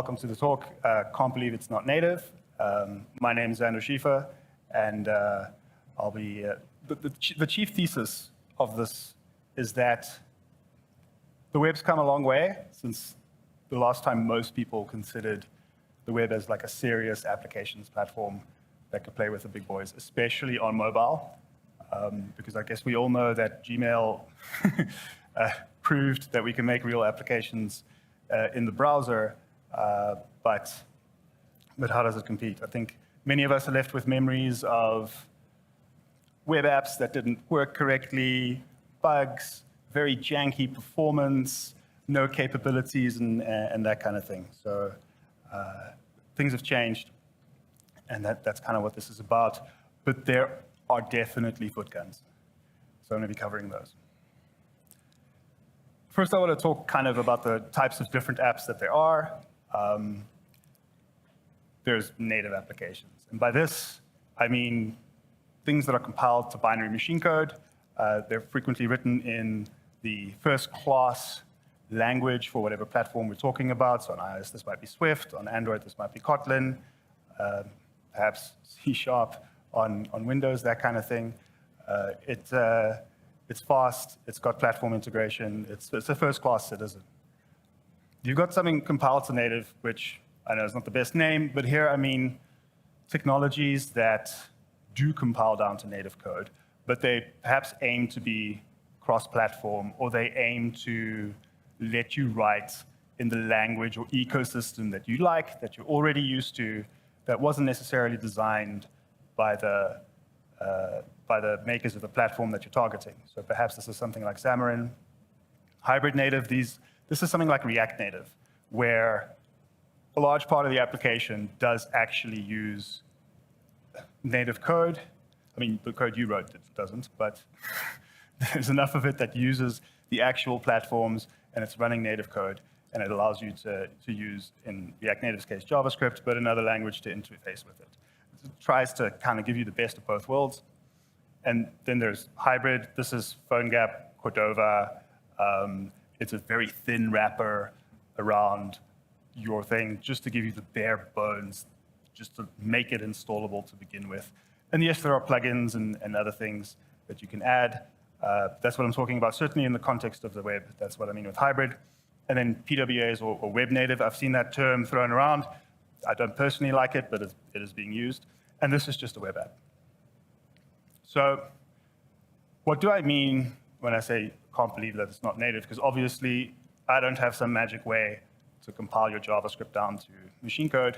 welcome to the talk. Can't believe it's not native. My name is Xandor Schiefer, and I'll be the chief thesis of this is that the web's come a long way since the last time most people considered the web as like a serious applications platform that could play with the big boys, especially on mobile, because I guess we all know that Gmail proved that we can make real applications in the browser, but how does it compete? I think many of us are left with memories of web apps that didn't work correctly, bugs, very janky performance, no capabilities, and that kind of thing. So things have changed, and that's kind of what this is about. But there are definitely foot guns. So I'm going to be covering those. First, I want to talk kind of about the types of different apps that there are. There's native applications. And by this, I mean things that are compiled to binary machine code. They're frequently written in the first-class language for whatever platform we're talking about. So on iOS, this might be Swift. On Android, this might be Kotlin. Perhaps C# on Windows, that kind of thing. It's fast, it's got platform integration, it's a first-class citizen. You've got something compiled to native, which I know is not the best name, but here I mean technologies that do compile down to native code, but they perhaps aim to be cross-platform, or they aim to let you write in the language or ecosystem that you like, that you're already used to, that wasn't necessarily designed by the makers of the platform that you're targeting. So perhaps this is something like Xamarin. Hybrid native, this is something like React Native, where a large part of the application does actually use native code. I mean, the code you wrote doesn't, but there's enough of it that uses the actual platforms, and it's running native code, and it allows you to use, in React Native's case, JavaScript, but another language to interface with it. It tries to kind of give you the best of both worlds. And then there's hybrid. This is PhoneGap, Cordova. It's a very thin wrapper around your thing, just to give you the bare bones, just to make it installable to begin with. And yes, there are plugins and other things that you can add. That's what I'm talking about, certainly in the context of the web. That's what I mean with hybrid. And then PWAs or web native. I've seen that term thrown around. I don't personally like it, but it is being used. And this is just a web app. So what do I mean when I say can't believe that it's not native? Because obviously, I don't have some magic way to compile your JavaScript down to machine code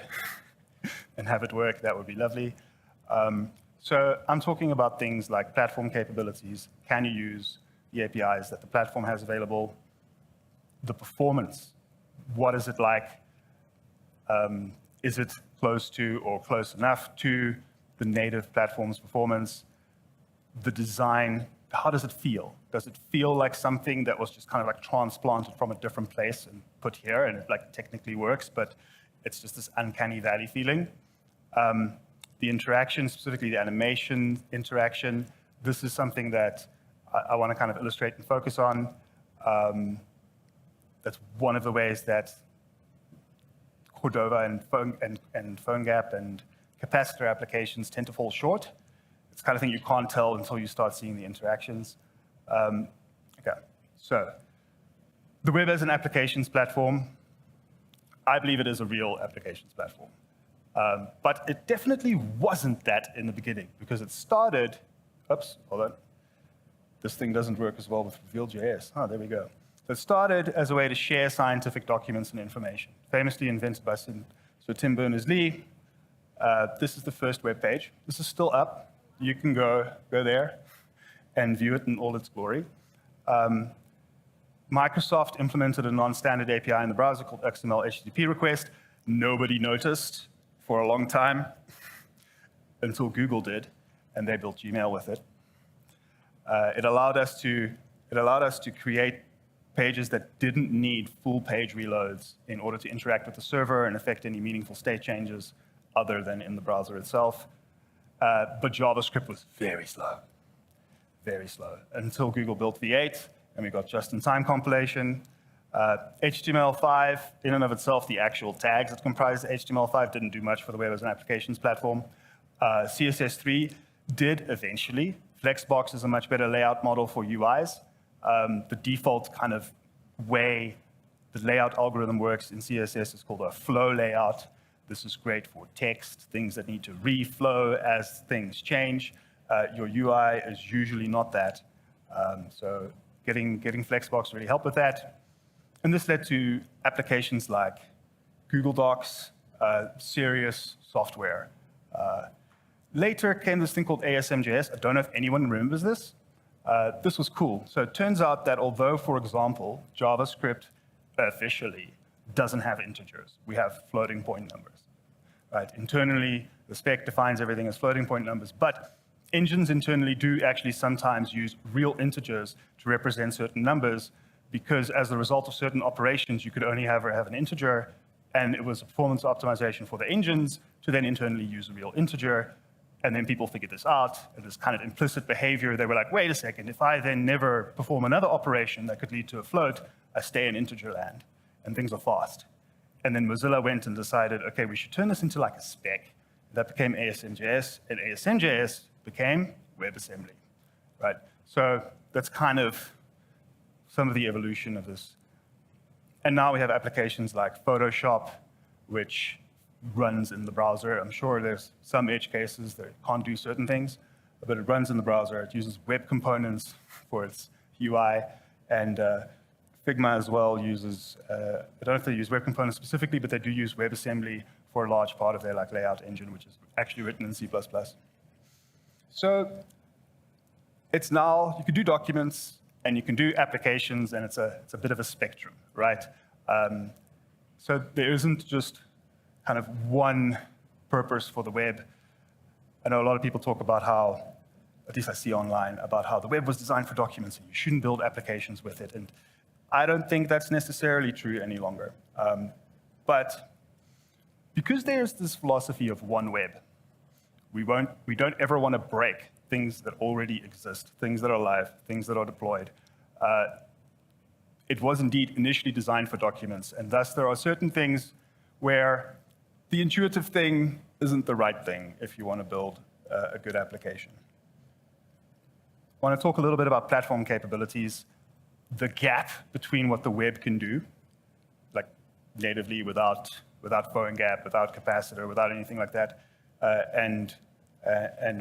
and have it work. That would be lovely. So I'm talking about things like platform capabilities. Can you use the APIs that the platform has available? The performance. What is it like? Is it close to or close enough to the native platform's performance? The design, how does it feel? Does it feel like something that was just kind of like transplanted from a different place and put here, and it like technically works, but it's just this uncanny valley feeling? The interaction, specifically the animation interaction, this is something that I want to kind of illustrate and focus on. That's one of the ways that Cordova and PhoneGap and capacitor applications tend to fall short. It's the kind of thing you can't tell until you start seeing the interactions. Okay, so the web as an applications platform, I believe it is a real applications platform. But it definitely wasn't that in the beginning, because it started, oops, hold on. This thing doesn't work as well with Reveal.js. Oh, there we go. So it started as a way to share scientific documents and information, famously invented by Sir Tim Berners-Lee. This is the first web page. This is still up. You can go there and view it in all its glory. Microsoft implemented a non-standard API in the browser called XML HTTP request. Nobody noticed for a long time until Google did, and they built Gmail with it. It allowed us to create pages that didn't need full page reloads in order to interact with the server and affect any meaningful state changes other than in the browser itself. But JavaScript was very slow, until Google built V8, and we got just-in-time compilation. HTML5, in and of itself, the actual tags that comprise HTML5 didn't do much for the web as an applications platform. CSS3 did eventually. Flexbox is a much better layout model for UIs. The default kind of way the layout algorithm works in CSS is called a flow layout. This is great for text, things that need to reflow as things change. Your UI is usually not that. So getting Flexbox really helped with that. And this led to applications like Google Docs, serious software. Later came this thing called ASM.js. I don't know if anyone remembers this. This was cool. So it turns out that although, for example, JavaScript officially doesn't have integers, we have floating point numbers. Right? Internally, the spec defines everything as floating point numbers, but engines internally do actually sometimes use real integers to represent certain numbers, because as a result of certain operations, you could only have an integer, and it was a performance optimization for the engines to then internally use a real integer. And then people figured this out, and this kind of implicit behavior. They were like, wait a second, if I then never perform another operation that could lead to a float, I stay in integer land, and things are fast. And then Mozilla went and decided, okay, we should turn this into like a spec. That became ASM.js, and ASM.js became WebAssembly, right? So that's kind of some of the evolution of this. And now we have applications like Photoshop, which runs in the browser. I'm sure there's some edge cases that can't do certain things, but it runs in the browser. It uses web components for its UI, and Figma as well uses, I don't know if they use web components specifically, but they do use WebAssembly for a large part of their layout engine, which is actually written in C++. So it's now, you can do documents, and you can do applications, and it's a bit of a spectrum, right? So there isn't just kind of one purpose for the web. I know a lot of people talk about how, at least I see online, about how the web was designed for documents and you shouldn't build applications with it. And I don't think that's necessarily true any longer. But because there's this philosophy of one web, we don't ever want to break things that already exist, things that are live, things that are deployed. It was indeed initially designed for documents, and thus there are certain things where the intuitive thing isn't the right thing if you want to build a good application. I want to talk a little bit about platform capabilities. The gap between what the web can do, like natively without PhoneGap, without capacitor, without anything like that, and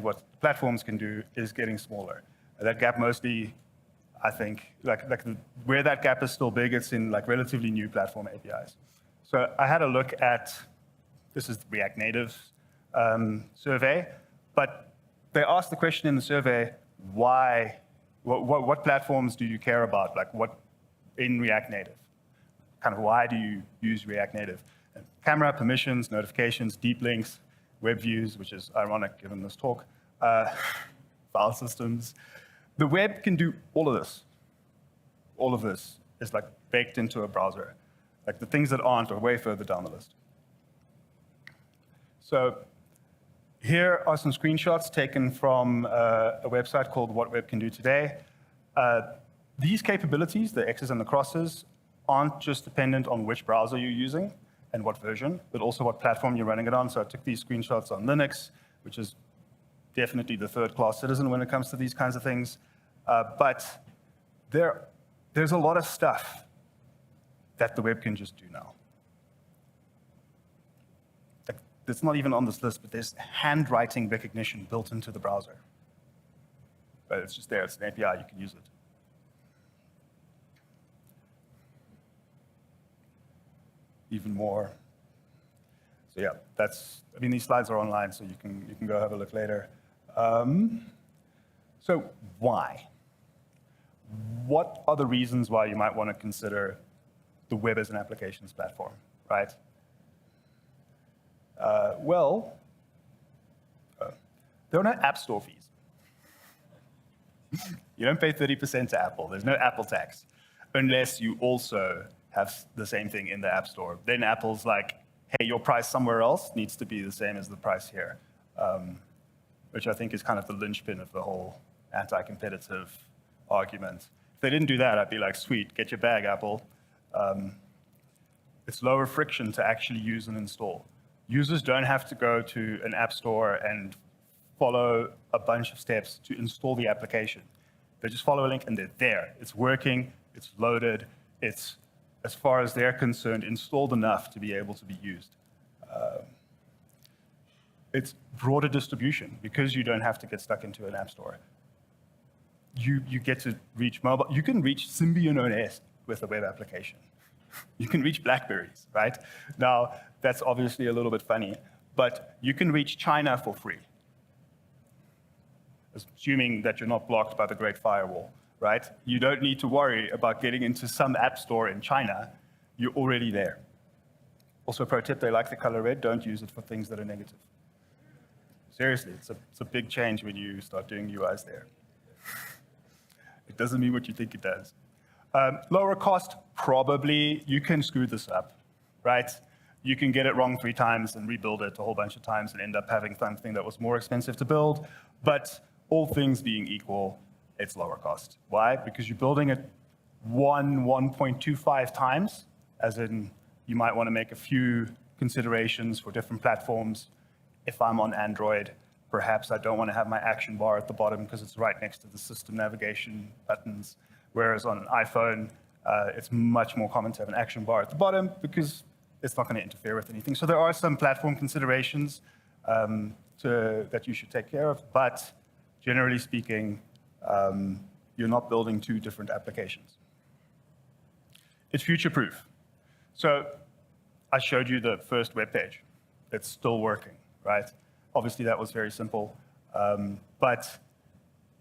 what platforms can do is getting smaller. That gap mostly, I think, where that gap is still big, it's in relatively new platform APIs. So I had a look at, this is the React Native survey, but they asked the question in the survey, why, what platforms do you care about? Like what in React Native? Kind of why do you use React Native? And camera, permissions, notifications, deep links, web views, which is ironic given this talk, file systems. The web can do all of this. All of this is baked into a browser. Like the things that aren't are way further down the list. So here are some screenshots taken from a website called What Web Can Do Today. These capabilities, the X's and the crosses, aren't just dependent on which browser you're using and what version, but also what platform you're running it on. So I took these screenshots on Linux, which is definitely the third-class citizen when it comes to these kinds of things. But there's a lot of stuff that the web can just do now. It's not even on this list, but there's handwriting recognition built into the browser. But it's just there, it's an API, you can use it. Even more. So yeah, these slides are online, so you can go have a look later. So why? What are the reasons why you might want to consider the web as an applications platform, right? There are no App Store fees. You don't pay 30% to Apple. There's no Apple tax, unless you also have the same thing in the App Store. Then Apple's like, hey, your price somewhere else needs to be the same as the price here, which I think is kind of the linchpin of the whole anti-competitive argument. If they didn't do that, I'd be like, sweet, get your bag, Apple. It's lower friction to actually use and install. Users don't have to go to an app store and follow a bunch of steps to install the application. They just follow a link and they're there. It's working, it's loaded, it's, as far as they're concerned, installed enough to be able to be used. It's broader distribution because you don't have to get stuck into an app store. You get to reach mobile. You can reach Symbian OS with a web application. You can reach Blackberries, right? Now, that's obviously a little bit funny, but you can reach China for free, assuming that you're not blocked by the Great Firewall, right? You don't need to worry about getting into some app store in China. You're already there. Also, pro tip, they like the color red. Don't use it for things that are negative. Seriously, it's a big change when you start doing UIs there. It doesn't mean what you think it does. Lower cost, probably. You can screw this up, right? You can get it wrong 3 times and rebuild it a whole bunch of times and end up having something that was more expensive to build. But all things being equal, it's lower cost. Why? Because you're building it 1.25 times, as in you might want to make a few considerations for different platforms. If I'm on Android, perhaps I don't want to have my action bar at the bottom because it's right next to the system navigation buttons. Whereas on an iPhone, it's much more common to have an action bar at the bottom because it's not going to interfere with anything. So there are some platform considerations that you should take care of, but generally speaking, you're not building 2 different applications. It's future-proof. So I showed you the first web page. It's still working, right? Obviously, that was very simple, but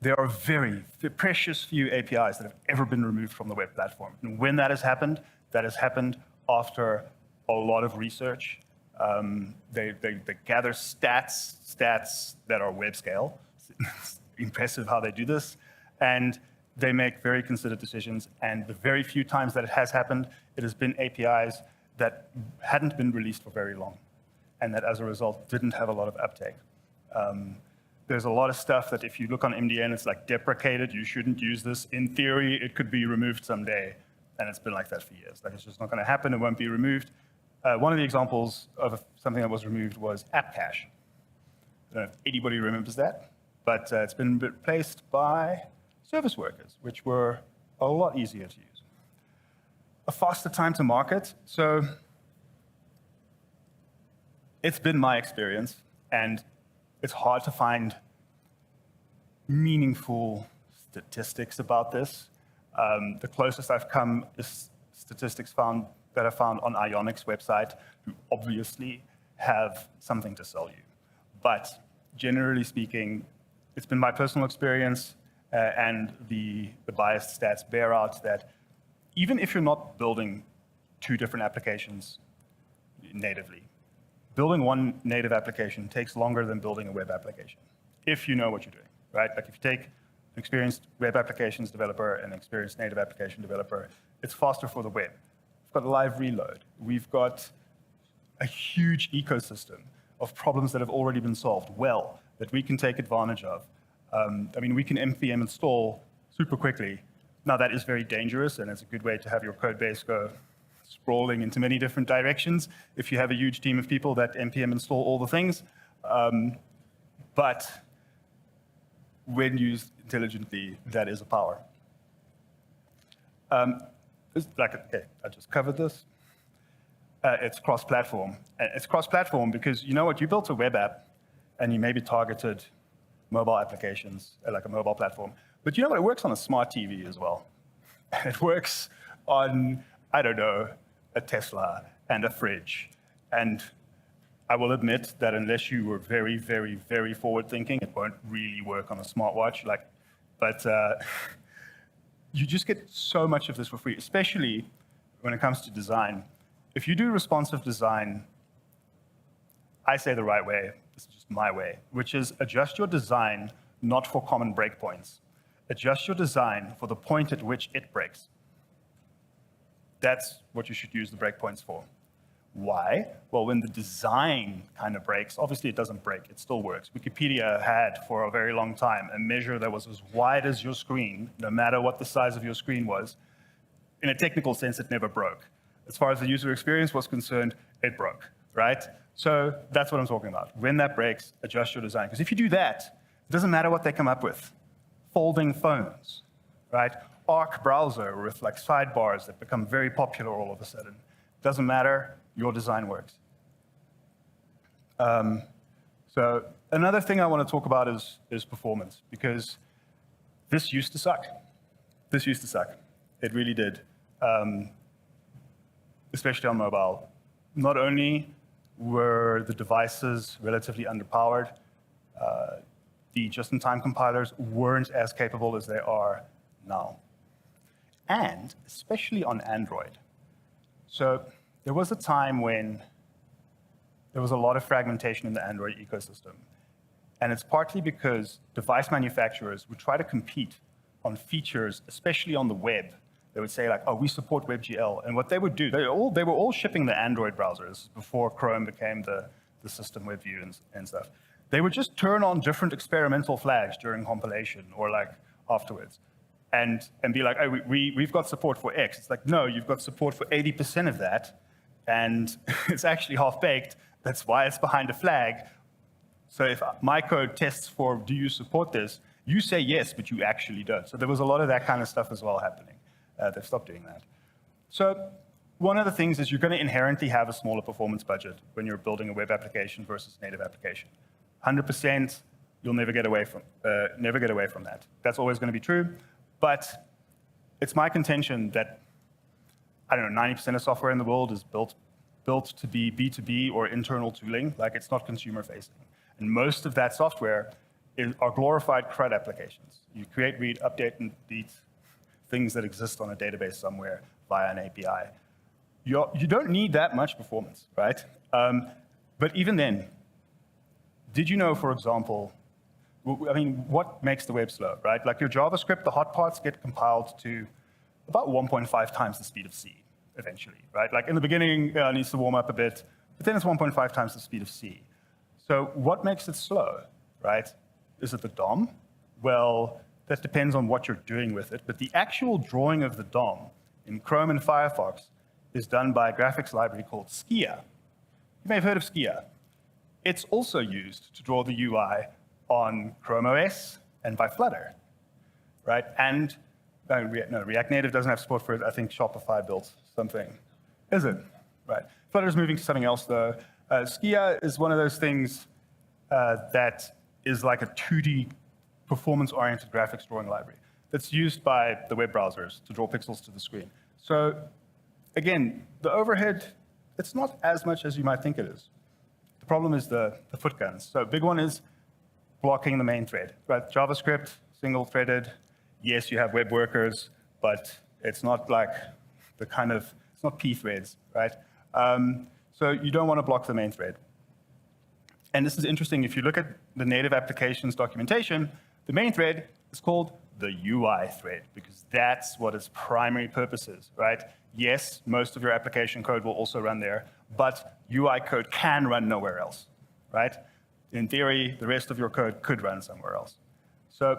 there are very precious few APIs that have ever been removed from the web platform. And when that has happened after a lot of research. They gather stats that are web scale. It's impressive how they do this. And they make very considered decisions. And the very few times that it has happened, it has been APIs that hadn't been released for very long, and that as a result didn't have a lot of uptake. There's a lot of stuff that if you look on MDN, it's like deprecated, you shouldn't use this. In theory, it could be removed someday, and it's been like that for years. Like, it's just not gonna happen, it won't be removed. One of the examples of something that was removed was app cache. I don't know if anybody remembers that, but it's been replaced by service workers, which were a lot easier to use. A faster time to market. So it's been my experience, and it's hard to find meaningful statistics about this. The closest I've come is statistics that I found on Ionix's website, who obviously have something to sell you. But generally speaking, it's been my personal experience, and the biased stats bear out that even if you're not building 2 different applications natively, building one native application takes longer than building a web application, if you know what you're doing, right? Like if you take an experienced web applications developer and an experienced native application developer, it's faster for the web. We've got live reload. We've got a huge ecosystem of problems that have already been solved well, that we can take advantage of. I mean, we can npm install super quickly. Now, that is very dangerous, and it's a good way to have your code base go sprawling into many different directions if you have a huge team of people that npm install all the things. But when used intelligently, that is a power. Okay, I just covered this. It's cross-platform. It's cross-platform because, you know what, you built a web app and you maybe targeted mobile applications, like a mobile platform. But you know what, it works on a smart TV as well. It works on, I don't know, a Tesla and a fridge. And I will admit that unless you were very, very, very forward-thinking, it won't really work on a smartwatch. But you just get so much of this for free, especially when it comes to design. If you do responsive design, I say the right way, this is just my way, which is adjust your design not for common breakpoints. Adjust your design for the point at which it breaks. That's what you should use the breakpoints for. Why? Well, when the design kind of breaks, obviously it doesn't break, it still works. Wikipedia had for a very long time a measure that was as wide as your screen, no matter what the size of your screen was. in a technical sense, it never broke. As far as the user experience was concerned, it broke, right? So that's what I'm talking about. When that breaks, adjust your design. Because if you do that, it doesn't matter what they come up with. Folding phones, right? Arc browser with like sidebars that become very popular all of a sudden. Doesn't matter, your design works. So another thing I want to talk about is performance, because this used to suck. This used to suck. It really did, especially on mobile. Not only were the devices relatively underpowered, the just-in-time compilers weren't as capable as they are now. And especially on Android. So there was a time when there was a lot of fragmentation in the Android ecosystem. And it's partly because device manufacturers would try to compete on features, especially on the web. They would say like, oh, we support WebGL. And what they would do, they were all shipping the Android browsers before Chrome became the system web view and stuff. They would just turn on different experimental flags during compilation or like afterwards and be like, oh, we've got support for X. It's like, no, you've got support for 80% of that. And it's actually half-baked. That's why it's behind a flag. So if my code tests for, do you support this? You say yes, but you actually don't. So there was a lot of that kind of stuff as well happening. They've stopped doing that. So one of the things is you're going to inherently have a smaller performance budget when you're building a web application versus native application. 100%, you'll never get away from that. That's always going to be true. But it's my contention that, I don't know, 90% of software in the world is built to be B2B or internal tooling, like it's not consumer facing. And most of that software are glorified CRUD applications. You create, read, update, and delete things that exist on a database somewhere via an API. You don't need that much performance, right? But even then, did you know, for example, I mean, what makes the web slow, right? Like your JavaScript, the hot parts get compiled to about 1.5 times the speed of C eventually, right? Like in the beginning, it needs to warm up a bit, but then it's 1.5 times the speed of C. So what makes it slow, right? Is it the DOM? Well, that depends on what you're doing with it, but the actual drawing of the DOM in Chrome and Firefox is done by a graphics library called Skia. You may have heard of Skia. It's also used to draw the UI on Chrome OS and by Flutter, right? And React Native doesn't have support for it. I think Shopify built something. Is it? Right. Flutter's moving to something else, though. Skia is one of those things that is like a 2D performance-oriented graphics drawing library that's used by the web browsers to draw pixels to the screen. So again, the overhead, it's not as much as you might think it is. The problem is the foot guns. So a big one is blocking the main thread, right? JavaScript, single-threaded. Yes, you have web workers, but it's not like the kind of, it's not P threads, right? So you don't want to block the main thread. And this is interesting. If you look at the native applications documentation, the main thread is called the UI thread because that's what its primary purpose is, right? Yes, most of your application code will also run there, but UI code can run nowhere else, right? In theory, the rest of your code could run somewhere else. So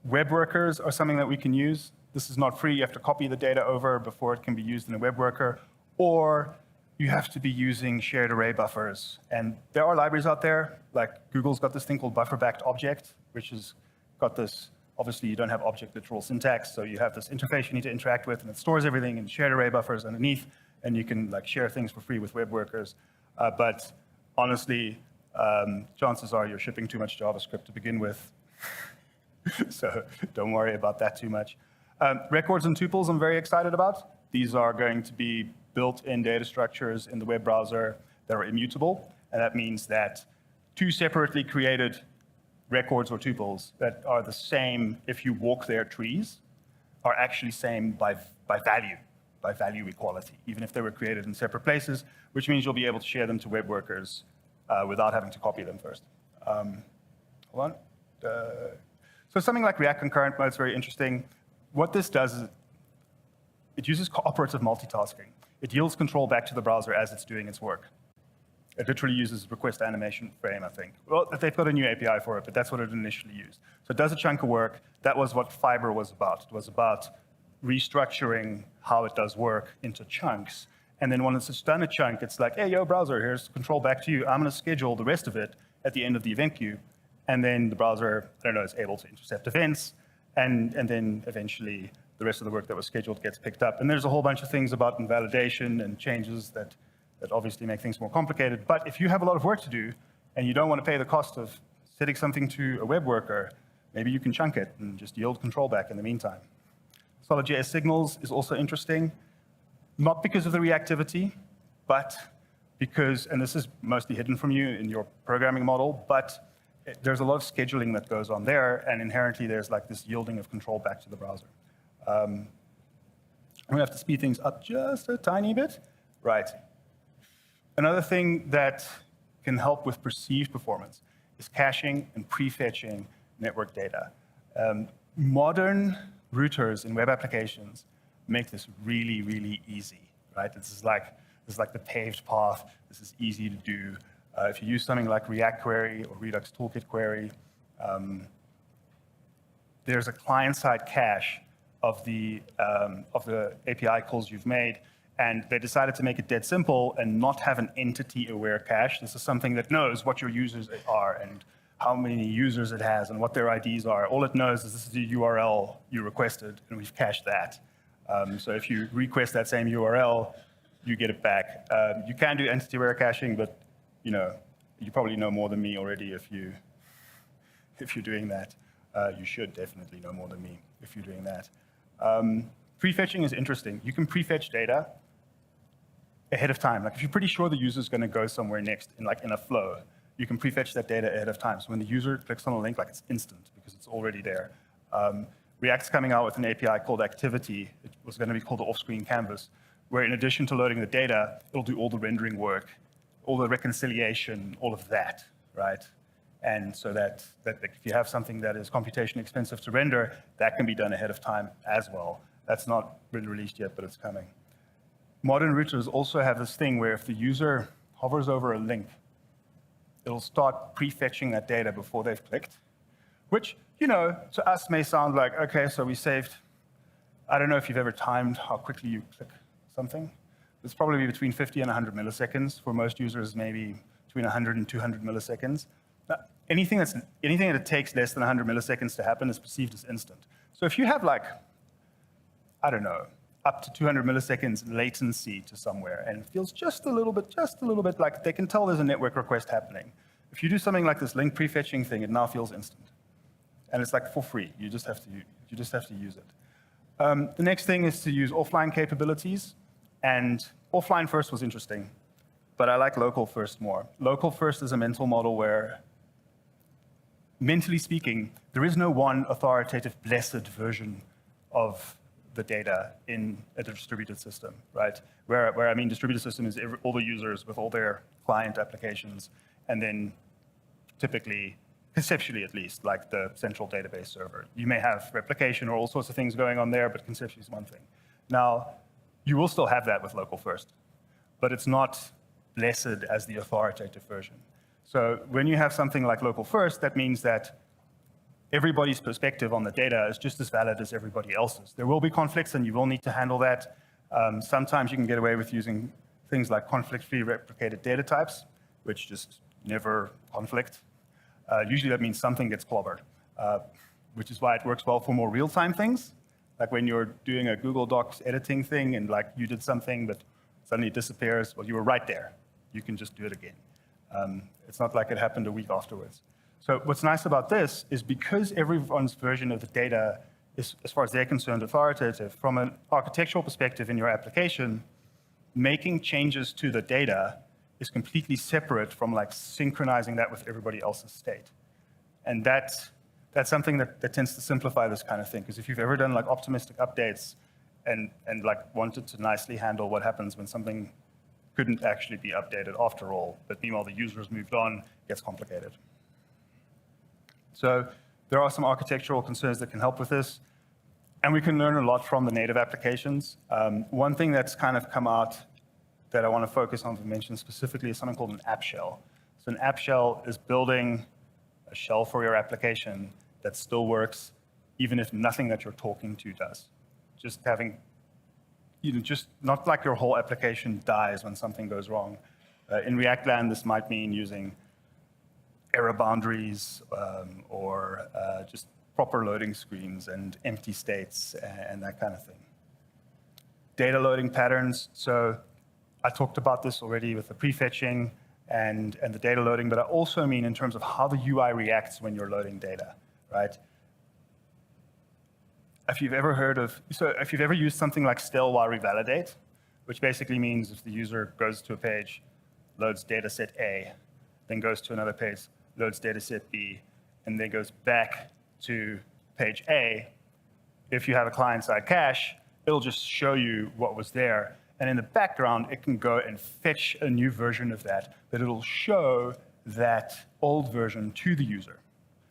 web workers are something that we can use. This is not free. You have to copy the data over before it can be used in a web worker, or you have to be using shared array buffers. And there are libraries out there, like Google's got this thing called buffer-backed object, which has got this, obviously you don't have object literal syntax, so you have this interface you need to interact with, and it stores everything in shared array buffers underneath, and you can like share things for free with web workers. But honestly, chances are you're shipping too much JavaScript to begin with. So don't worry about that too much. Records and tuples I'm very excited about. These are going to be built-in data structures in the web browser that are immutable. And that means that two separately created records or tuples that are the same if you walk their trees are actually same by value equality, even if they were created in separate places, which means you'll be able to share them to web workers without having to copy them first. Hold on. So something like React Concurrent Mode is very interesting. What this does is it uses cooperative multitasking. It yields control back to the browser as it's doing its work. It literally uses request animation frame, I think. Well, they've got a new API for it, but that's what it initially used. So it does a chunk of work. That was what Fiber was about. It was about restructuring how it does work into chunks. And then once it's done a chunk, it's like, hey, yo, browser, here's control back to you. I'm going to schedule the rest of it at the end of the event queue. And then the browser, I don't know, is able to intercept events. And then eventually the rest of the work that was scheduled gets picked up. And there's a whole bunch of things about invalidation and changes that obviously make things more complicated. But if you have a lot of work to do and you don't want to pay the cost of setting something to a web worker, maybe you can chunk it and just yield control back in the meantime. Solid.js signals is also interesting, not because of the reactivity, but because, and this is mostly hidden from you in your programming model, but there's a lot of scheduling that goes on there, and inherently there's like this yielding of control back to the browser. I'm gonna have to speed things up just a tiny bit. Right. Another thing that can help with perceived performance is caching and prefetching network data. Modern routers in web applications make this really, really easy, right? This is like the paved path. This is easy to do. If you use something like React Query or Redux Toolkit Query, there's a client-side cache of the API calls you've made, and they decided to make it dead simple and not have an entity-aware cache. This is something that knows what your users are and how many users it has and what their IDs are. All it knows is this is the URL you requested, and we've cached that. So if you request that same URL, you get it back. You can do entity-aware caching, but you probably know more than me already if you're doing that. You should definitely know more than me if you're doing that. Prefetching is interesting. You can prefetch data ahead of time. Like if you're pretty sure the user's going to go somewhere next in a flow, you can prefetch that data ahead of time. So when the user clicks on a link, it's instant because it's already there. React's coming out with an API called Activity. It was going to be called the off-screen canvas, where in addition to loading the data, it'll do all the rendering work, all the reconciliation, all of that, right? And so that if you have something that is computationally expensive to render, that can be done ahead of time as well. That's not been released yet, but it's coming. Modern routers also have this thing where if the user hovers over a link, it'll start prefetching that data before they've clicked, which, to us may sound like, okay, so we saved, I don't know if you've ever timed how quickly you click something. It's probably between 50 and 100 milliseconds. For most users, maybe between 100 and 200 milliseconds. Now, anything that takes less than 100 milliseconds to happen is perceived as instant. So if you have I don't know, up to 200 milliseconds latency to somewhere, and it feels just a little bit like they can tell there's a network request happening. If you do something like this link prefetching thing, it now feels instant. And it's for free. You just have to use it. The next thing is to use offline capabilities. And offline first was interesting, but I like local first more. Local first is a mental model where, mentally speaking, there is no one authoritative, blessed version of the data in a distributed system, right? Where I mean distributed system is all the users with all their client applications, and then typically, conceptually at least, like the central database server. You may have replication or all sorts of things going on there, but conceptually is one thing. Now, you will still have that with local first, but it's not blessed as the authoritative version. So when you have something like local first, that means that everybody's perspective on the data is just as valid as everybody else's. There will be conflicts, and you will need to handle that. Sometimes you can get away with using things like conflict-free replicated data types, which just never conflict. Usually that means something gets clobbered, which is why it works well for more real-time things. Like when you're doing a Google Docs editing thing and you did something, but suddenly it disappears. Well, you were right there. You can just do it again. It's not like it happened a week afterwards. So what's nice about this is because everyone's version of the data is, as far as they're concerned, authoritative, from an architectural perspective in your application, making changes to the data is completely separate from synchronizing that with everybody else's state. And that's something that tends to simplify this kind of thing, because if you've ever done optimistic updates and wanted to nicely handle what happens when something couldn't actually be updated after all, but meanwhile the user has moved on, it gets complicated. So there are some architectural concerns that can help with this, and we can learn a lot from the native applications. One thing that's kind of come out that I want to focus on to mention specifically is something called an app shell. So an app shell is building a shell for your application that still works even if nothing that you're talking to does. just having, just not like your whole application dies when something goes wrong. In React land, this might mean using error boundaries or just proper loading screens and empty states and that kind of thing. Data loading patterns. So I talked about this already with the prefetching and the data loading, but I also mean in terms of how the UI reacts when you're loading data, right? If you've ever used something like still while revalidate, which basically means if the user goes to a page, loads data set A, then goes to another page, loads data set B, and then goes back to page A, if you have a client-side cache, it'll just show you what was there. And in the background, it can go and fetch a new version of that, but it'll show that old version to the user.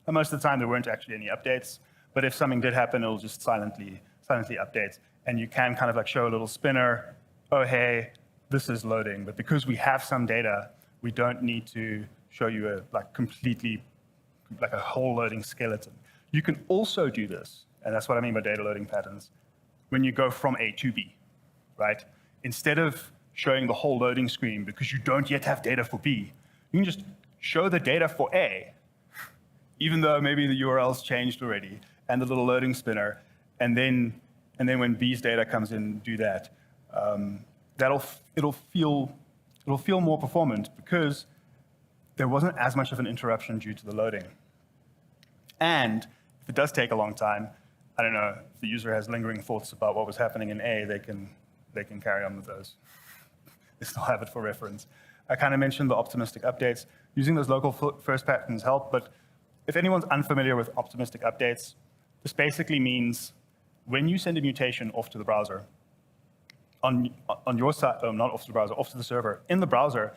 And most of the time, there weren't actually any updates, but if something did happen, it'll just silently update. And you can kind of like show a little spinner, oh, hey, this is loading. But because we have some data, we don't need to show you a like a whole loading skeleton. You can also do this, and that's what I mean by data loading patterns, when you go from A to B, right? Instead of showing the whole loading screen because you don't yet have data for B, you can just show the data for A, even though maybe the URL's changed already, and the little loading spinner, and then when B's data comes in, do that. It'll feel more performant because there wasn't as much of an interruption due to the loading. And if it does take a long time, I don't know, if the user has lingering thoughts about what was happening in A, they can carry on with those. They still have it for reference. I kind of mentioned the optimistic updates. Using those local first patterns help, but if anyone's unfamiliar with optimistic updates, this basically means when you send a mutation off to the browser, on your side, not off to the browser, off to the server, in the browser,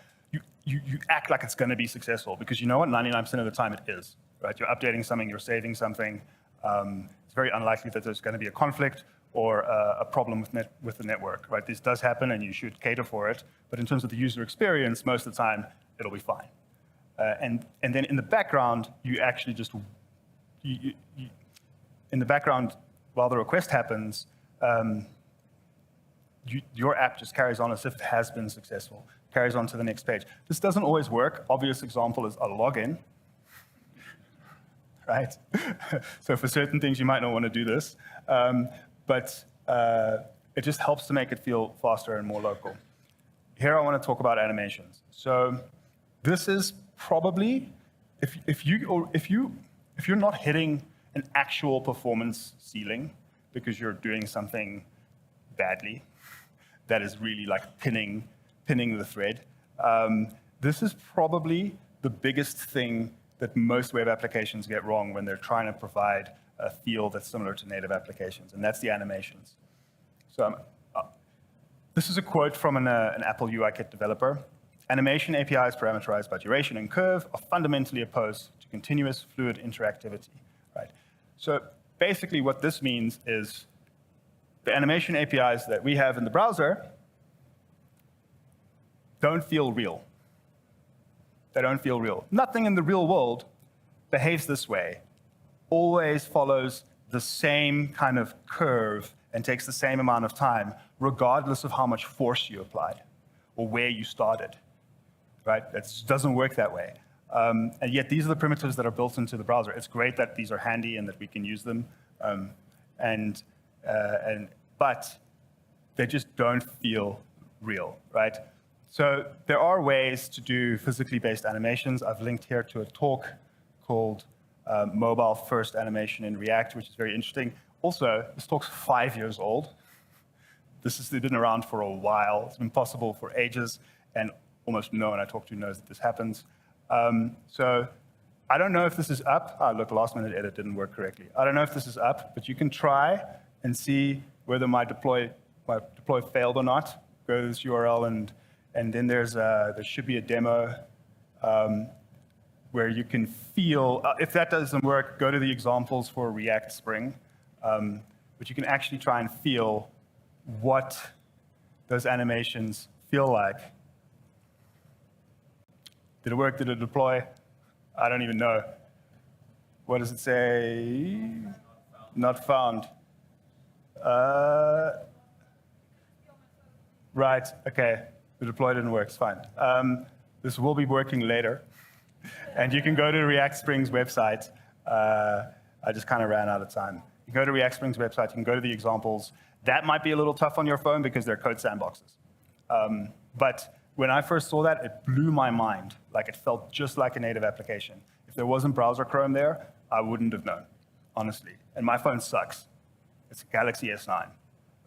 you act like it's going to be successful because you know what, 99% of the time it is, right? You're updating something, you're saving something. It's very unlikely that there's going to be a conflict or a problem with the network, right? This does happen and you should cater for it, but in terms of the user experience, most of the time, it'll be fine. And then in the background, you actually just, in the background, while the request happens, your app just carries on as if it has been successful, carries on to the next page. This doesn't always work. Obvious example is a login, right? So for certain things, you might not want to do this, but it just helps to make it feel faster and more local. Here I want to talk about animations. So this is probably, if you're not hitting an actual performance ceiling because you're doing something badly that is really like pinning the thread, this is probably the biggest thing that most web applications get wrong when they're trying to provide a feel that's similar to native applications, and that's the animations. So this is a quote from an Apple UI Kit developer. Animation APIs parameterized by duration and curve are fundamentally opposed to continuous fluid interactivity, right? So basically what this means is the animation APIs that we have in the browser don't feel real. They don't feel real. Nothing in the real world behaves this way, always follows the same kind of curve and takes the same amount of time, regardless of how much force you applied or where you started, right? It doesn't work that way. And yet these are the primitives that are built into the browser. It's great that these are handy and that we can use them, but they just don't feel real, right? So there are ways to do physically based animations. I've linked here to a talk called Mobile First Animation in React, which is very interesting. Also, this talk's 5 years old. This has been around for a while. It's been possible for ages, and almost no one I talk to knows that this happens. So I don't know if this is up. Look, last minute edit didn't work correctly. I don't know if this is up, but you can try and see whether my deploy failed or not. Go to this URL, and then there should be a demo where you can feel, if that doesn't work, go to the examples for React Spring, but you can actually try and feel what those animations feel like. Did it work? Did it deploy? I don't even know. What does it say? Not found. Right, okay. The deploy didn't work, it's fine. This will be working later. And you can go to React Spring's website. I just kind of ran out of time. You can go to React Spring's website, you can go to the examples. That might be a little tough on your phone because they're code sandboxes. But when I first saw that, it blew my mind. Like, it felt just like a native application. If there wasn't browser Chrome there, I wouldn't have known, honestly. And my phone sucks. It's a Galaxy S9,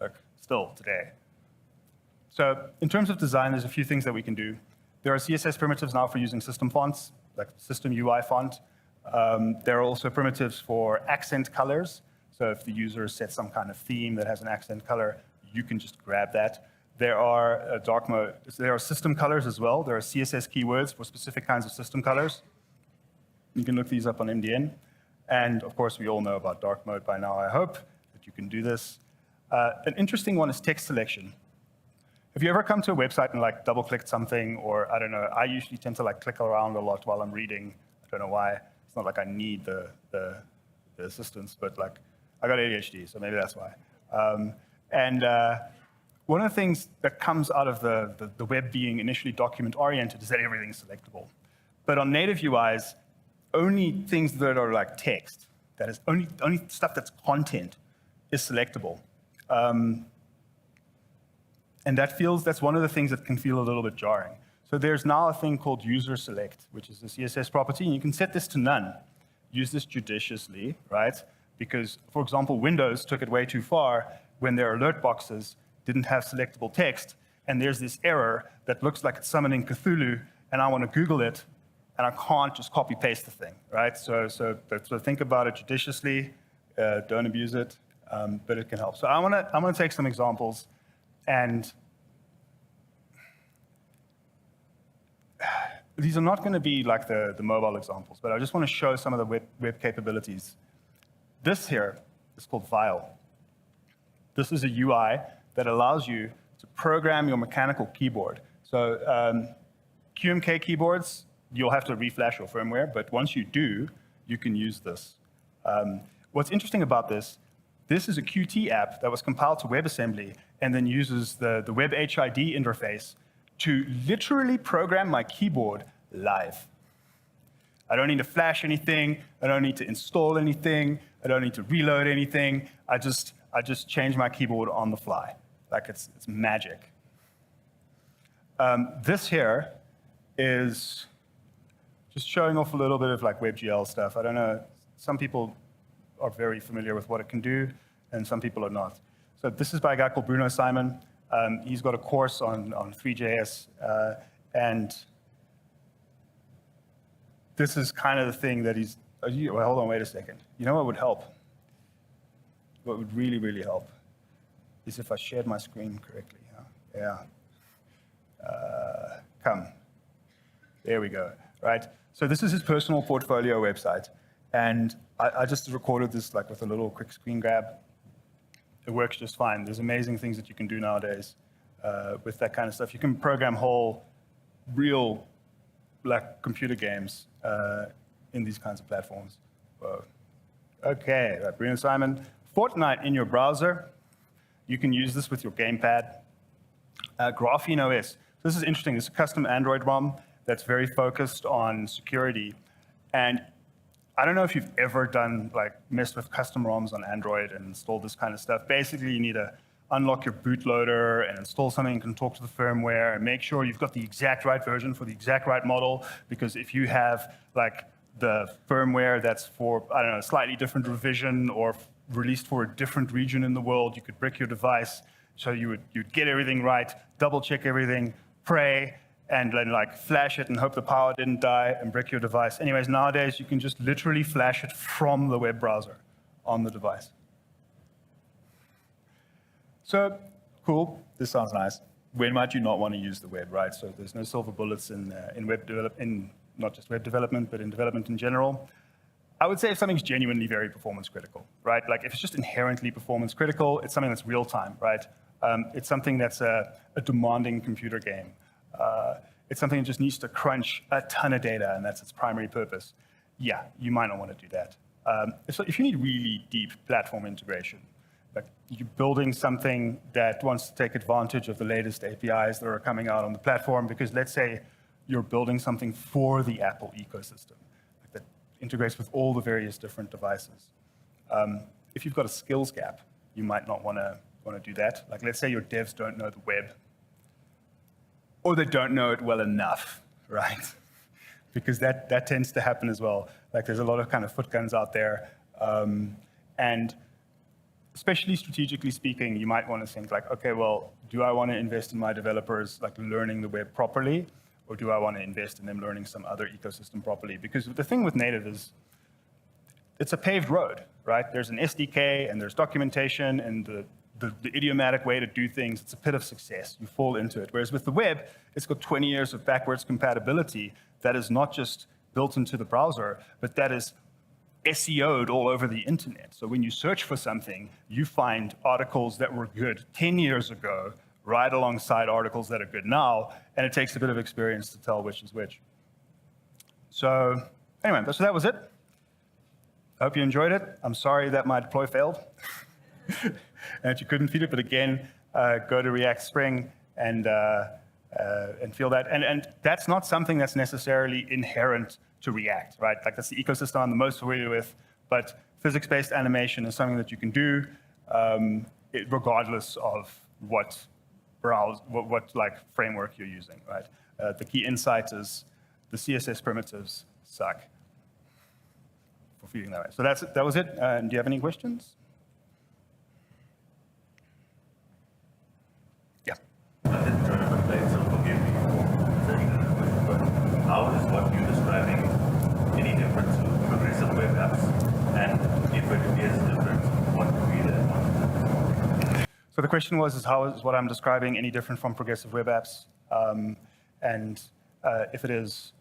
like, still today. So in terms of design, there's a few things that we can do. There are CSS primitives now for using system fonts, like system UI font. There are also primitives for accent colors. So if the user sets some kind of theme that has an accent color, you can just grab that. There are there are system colors as well. There are CSS keywords for specific kinds of system colors. You can look these up on MDN. And of course, we all know about dark mode by now, I hope, that you can do this. An interesting one is text selection. Have you ever come to a website and like double-clicked something, or I don't know, I usually tend to like click around a lot while I'm reading. I don't know why. It's not like I need the assistance, but like I got ADHD, so maybe that's why. One of the things that comes out of the web being initially document-oriented is that everything's selectable. But on native UIs, only things that are like text, that is only stuff that's content, is selectable. And that's one of the things that can feel a little bit jarring. So there's now a thing called user select, which is a CSS property, and you can set this to none. Use this judiciously, right? Because, for example, Windows took it way too far when their alert boxes didn't have selectable text, and there's this error that looks like it's summoning Cthulhu, and I want to Google it, and I can't just copy-paste the thing, right? So think about it judiciously, don't abuse it, but it can help. So I'm gonna take some examples. And these are not going to be like the mobile examples, but I just want to show some of the web capabilities. This here is called Vile. This is a UI that allows you to program your mechanical keyboard. So QMK keyboards, you'll have to reflash your firmware, but once you do, you can use this. What's interesting about this is a Qt app that was compiled to WebAssembly and then uses the Web HID interface to literally program my keyboard live. I don't need to flash anything. I don't need to install anything. I don't need to reload anything. I just change my keyboard on the fly. Like it's magic. This here is just showing off a little bit of like WebGL stuff. I don't know, some people are very familiar with what it can do, and some people are not. So this is by a guy called Bruno Simon. He's got a course on 3JS, and this is kind of the thing that he's, well, hold on, wait a second. You know what would help? What would really, really help is if I shared my screen correctly. Huh? Yeah. Come. There we go, right? So this is his personal portfolio website, and I just recorded this like with a little quick screen grab. It works just fine. There's amazing things that you can do nowadays with that kind of stuff. You can program whole, real, like computer games in these kinds of platforms. Whoa. Okay, right, Bruno Simon. Fortnite in your browser. You can use this with your gamepad. Graphene OS. This is interesting. It's a custom Android ROM that's very focused on security. And I don't know if you've ever messed with custom ROMs on Android and installed this kind of stuff. Basically, you need to unlock your bootloader and install something and can talk to the firmware and make sure you've got the exact right version for the exact right model. Because if you have like the firmware that's for, I don't know, a slightly different revision or released for a different region in the world, you could brick your device. So you'd get everything right, double check everything, pray, and then like flash it and hope the power didn't die and brick your device. Anyways, nowadays you can just literally flash it from the web browser on the device. So, cool, this sounds nice. When might you not want to use the web, right? So there's no silver bullets in not just web development, but in development in general. I would say if something's genuinely very performance critical, right? Like if it's just inherently performance critical, it's something that's real time, right? It's something that's a demanding computer game. It's something that just needs to crunch a ton of data, and that's its primary purpose. Yeah, you might not want to do that. So if you need really deep platform integration, like you're building something that wants to take advantage of the latest APIs that are coming out on the platform, because let's say you're building something for the Apple ecosystem that integrates with all the various different devices. If you've got a skills gap, you might not want to do that. Like, let's say your devs don't know the web, or they don't know it well enough, right? Because that tends to happen as well. Like, there's a lot of kind of foot guns out there, and especially strategically speaking, you might want to think like, okay, well, do I want to invest in my developers like learning the web properly, or do I want to invest in them learning some other ecosystem properly? Because the thing with native is it's a paved road, right? There's an SDK and there's documentation and the idiomatic way to do things. It's a pit of success. You fall into it. Whereas with the web, it's got 20 years of backwards compatibility that is not just built into the browser, but that is SEO'd all over the internet. So when you search for something, you find articles that were good 10 years ago right alongside articles that are good now, and it takes a bit of experience to tell which is which. So anyway, so that was it. I hope you enjoyed it. I'm sorry that my deploy failed and that you couldn't feed it, but again, go to React Spring and feel that. And that's not something that's necessarily inherent to React, right? Like, that's the ecosystem I'm the most familiar with, but physics-based animation is something that you can do regardless of what like framework you're using, right? The key insight is the CSS primitives suck for feeding that way. So that was it. Do you have any questions? Yeah. I didn't remember playing, so forgive me for saying that question, but how is what you're describing any different to progressive web apps? And if it is different, what would be that one? So the question was, how is what I'm describing any different from progressive web apps? And if it is,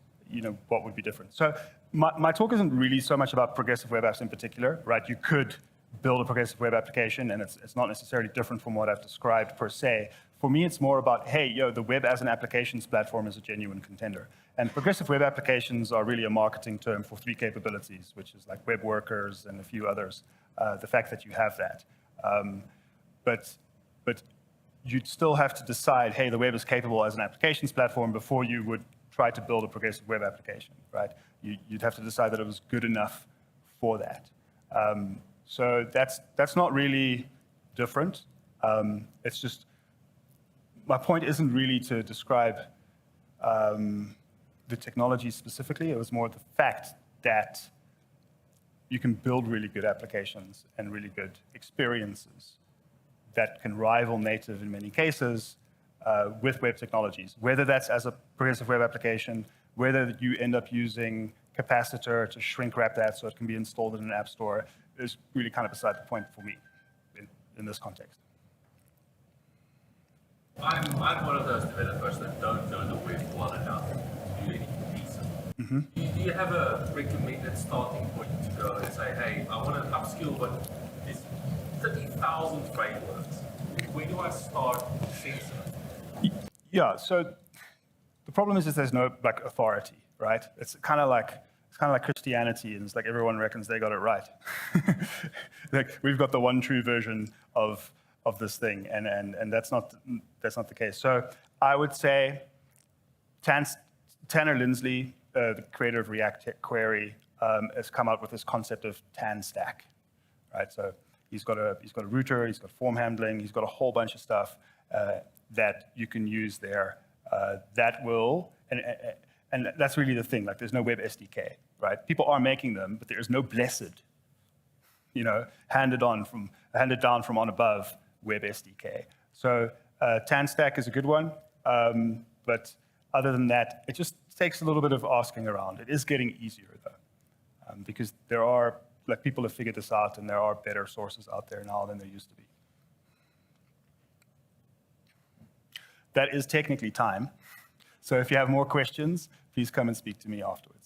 what would be different? So my talk isn't really so much about progressive web apps in particular, right? You could build a progressive web application, and it's not necessarily different from what I've described per se. For me, it's more about, hey, the web as an applications platform is a genuine contender. And progressive web applications are really a marketing term for 3 capabilities, which is like web workers and a few others. The fact that you have that. But you'd still have to decide, hey, the web is capable as an applications platform before you would try to build a progressive web application, right? You'd have to decide that it was good enough for that. So that's not really different. It's just, my point isn't really to describe the technology specifically. It was more the fact that you can build really good applications and really good experiences that can rival native in many cases with web technologies, whether that's as a progressive web application, whether you end up using Capacitor to shrink wrap that so it can be installed in an app store, is really kind of beside the point for me in this context. I'm one of those developers that don't know the web well enough to do anything decent. Mm-hmm. Do you have a recommended starting point to go and say, hey, I want to upskill, but there's 30,000 frameworks. Where do I start sensing? Yeah, so the problem is there's no like authority, right? It's kind of like Christianity, and it's like everyone reckons they got it right. Like, we've got the one true version of this thing, and that's not the case. So I would say Tanner Lindsley, the creator of React Query, has come up with this concept of Tan Stack, right? So he's got a router, he's got form handling, he's got a whole bunch of stuff that you can use there. That will, and that's really the thing. Like, there's no web SDK, right? People are making them, but there is no blessed, handed down from on above web SDK. So Tan Stack is a good one, but other than that, it just takes a little bit of asking around. It is getting easier though, because there are, like, people have figured this out, and there are better sources out there now than there used to be. That is technically time. So if you have more questions, please come and speak to me afterwards.